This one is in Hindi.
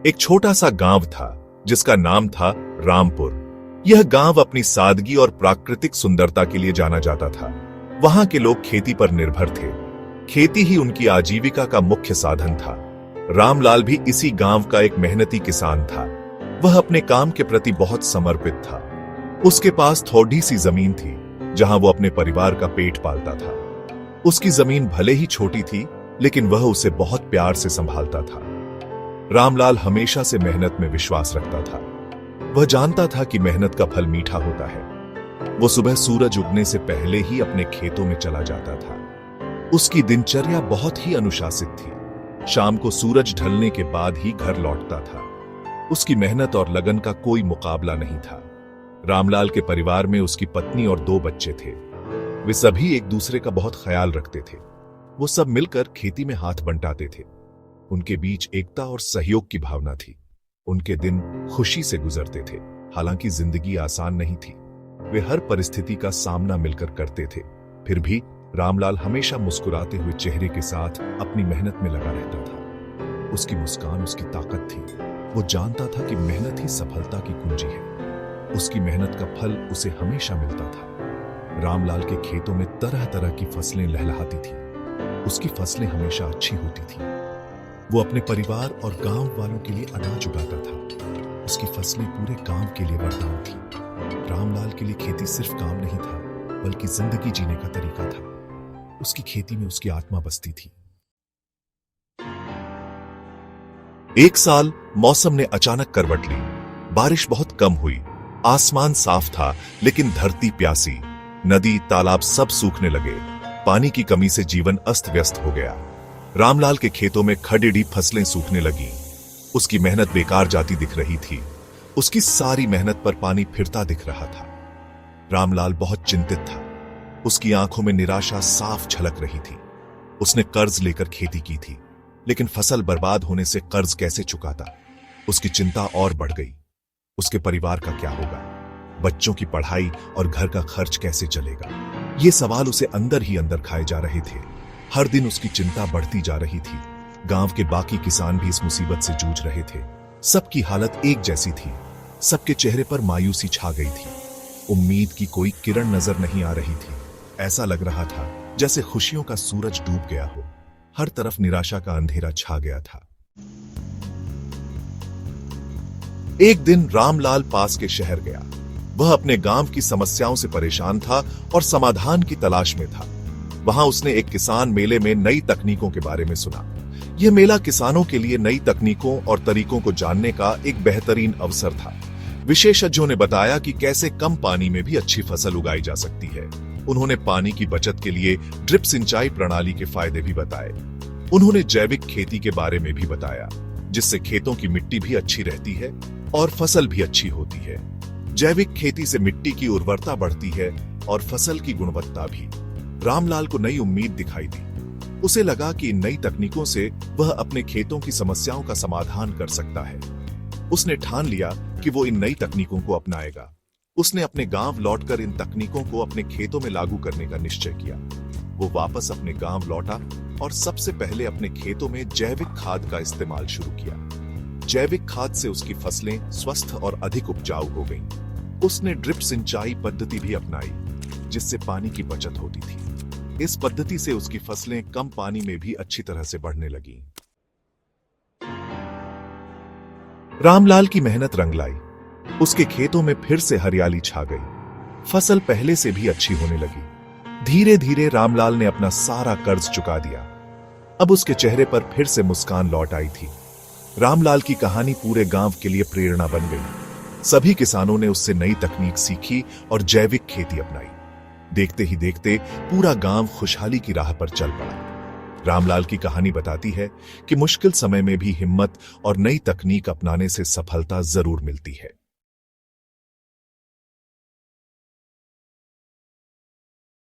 एक छोटा सा गांव था जिसका नाम था रामपुर। यह गांव अपनी सादगी और प्राकृतिक सुंदरता के लिए जाना जाता था। वहां के लोग खेती पर निर्भर थे। खेती ही उनकी आजीविका का मुख्य साधन था। रामलाल भी इसी गांव का एक मेहनती किसान था। वह अपने काम के प्रति बहुत समर्पित था। उसके पास थोड़ी सी जमीन थी जहां वो अपने परिवार का पेट पालता था। उसकी जमीन भले ही छोटी थी, लेकिन वह उसे बहुत प्यार से संभालता था। रामलाल हमेशा से मेहनत में विश्वास रखता था। वह जानता था कि मेहनत का फल मीठा होता है। वो सुबह सूरज उगने से पहले ही अपने खेतों में चला जाता था। उसकी दिनचर्या बहुत ही अनुशासित थी। शाम को सूरज ढलने के बाद ही घर लौटता था। उसकी मेहनत और लगन का कोई मुकाबला नहीं था। रामलाल के परिवार में उसकी पत्नी और 2 बच्चे थे। वे सभी एक दूसरे का बहुत ख्याल रखते थे। वो सब मिलकर खेती में हाथ बंटाते थे। उनके बीच एकता और सहयोग की भावना थी। उनके दिन खुशी से गुजरते थे। हालांकि जिंदगी आसान नहीं थी। वे हर परिस्थिति का सामना मिलकर करते थे। फिर भी रामलाल हमेशा मुस्कुराते हुए चेहरे के साथ अपनी मेहनत में लगा रहता था। उसकी मुस्कान उसकी ताकत थी। वो जानता था कि मेहनत ही सफलता की कुंजी है। उसकी मेहनत का फल उसे हमेशा मिलता था। रामलाल के खेतों में तरह तरह की फसलें लहलहाती थी। उसकी फसलें हमेशा अच्छी होती थी। वो अपने परिवार और गांव वालों के लिए अनाज उगाता था। उसकी फसलें पूरे गांव के लिए वरदान थी। रामलाल के लिए खेती सिर्फ काम नहीं था, बल्कि जिंदगी जीने का तरीका था। उसकी खेती में उसकी आत्मा बसती थी। एक साल मौसम ने अचानक करवट ली। बारिश बहुत कम हुई। आसमान साफ था, लेकिन धरती प्यासी। नदी, तालाब सब सूखने लगे। पानी की कमी से जीवन अस्त व्यस्त हो गया। रामलाल के खेतों में खड़ेड़ी फसलें सूखने लगी। उसकी मेहनत बेकार जाती दिख रही थी। उसकी सारी मेहनत पर पानी फिरता दिख रहा था। रामलाल बहुत चिंतित था। उसकी आंखों में निराशा साफ झलक रही थी। उसने कर्ज लेकर खेती की थी, लेकिन फसल बर्बाद होने से कर्ज कैसे चुकाता? उसकी चिंता और बढ़ गई। उसके परिवार का क्या होगा? बच्चों की पढ़ाई और घर का खर्च कैसे चलेगा? ये सवाल उसे अंदर ही अंदर खाए जा रहे थे। हर दिन उसकी चिंता बढ़ती जा रही थी। गांव के बाकी किसान भी इस मुसीबत से जूझ रहे थे। सबकी हालत एक जैसी थी। सबके चेहरे पर मायूसी छा गई थी। उम्मीद की कोई किरण नजर नहीं आ रही थी। ऐसा लग रहा था जैसे खुशियों का सूरज डूब गया हो। हर तरफ निराशा का अंधेरा छा गया था। एक दिन रामलाल पास के शहर गया। वह अपने गांव की समस्याओं से परेशान था और समाधान की तलाश में था। वहां उसने एक किसान मेले में नई तकनीकों के बारे में सुना। यह मेला किसानों के लिए नई तकनीकों और तरीकों को जानने का एक बेहतरीन अवसर था। विशेषज्ञों ने बताया कि कैसे कम पानी में भी अच्छी फसल उगाई जा सकती है। उन्होंने पानी की बचत के लिए ड्रिप सिंचाई प्रणाली के फायदे भी बताए। उन्होंने जैविक खेती के बारे में भी बताया, जिससे खेतों की मिट्टी भी अच्छी रहती है और फसल भी अच्छी होती है। जैविक खेती से मिट्टी की उर्वरता बढ़ती है और फसल की गुणवत्ता भी। रामलाल को नई उम्मीद दिखाई दी। उसे लगा कि इन नई तकनीकों से वह अपने खेतों की समस्याओं का समाधान कर सकता है। उसने ठान लिया कि वो इन नई तकनीकों को अपनाएगा। उसने अपने गांव लौटकर इन तकनीकों को अपने खेतों में लागू करने का निश्चय किया। वो वापस अपने गांव लौटा और सबसे पहले अपने खेतों में जैविक खाद का इस्तेमाल शुरू किया। जैविक खाद से उसकी फसलें स्वस्थ और अधिक उपजाऊ हो गईं। उसने ड्रिप सिंचाई पद्धति भी अपनाई, जिससे पानी की बचत होती थी। इस पद्धति से उसकी फसलें कम पानी में भी अच्छी तरह से बढ़ने लगीं। रामलाल की मेहनत रंग लाई। उसके खेतों में फिर से हरियाली छा गई। फसल पहले से भी अच्छी होने लगी। धीरे धीरे रामलाल ने अपना सारा कर्ज चुका दिया। अब उसके चेहरे पर फिर से मुस्कान लौट आई थी। रामलाल की कहानी पूरे गांव के लिए प्रेरणा बन गई। सभी किसानों ने उससे नई तकनीक सीखी और जैविक खेती अपनाई। देखते ही देखते पूरा गांव खुशहाली की राह पर चल पड़ा। रामलाल की कहानी बताती है कि मुश्किल समय में भी हिम्मत और नई तकनीक अपनाने से सफलता जरूर मिलती है।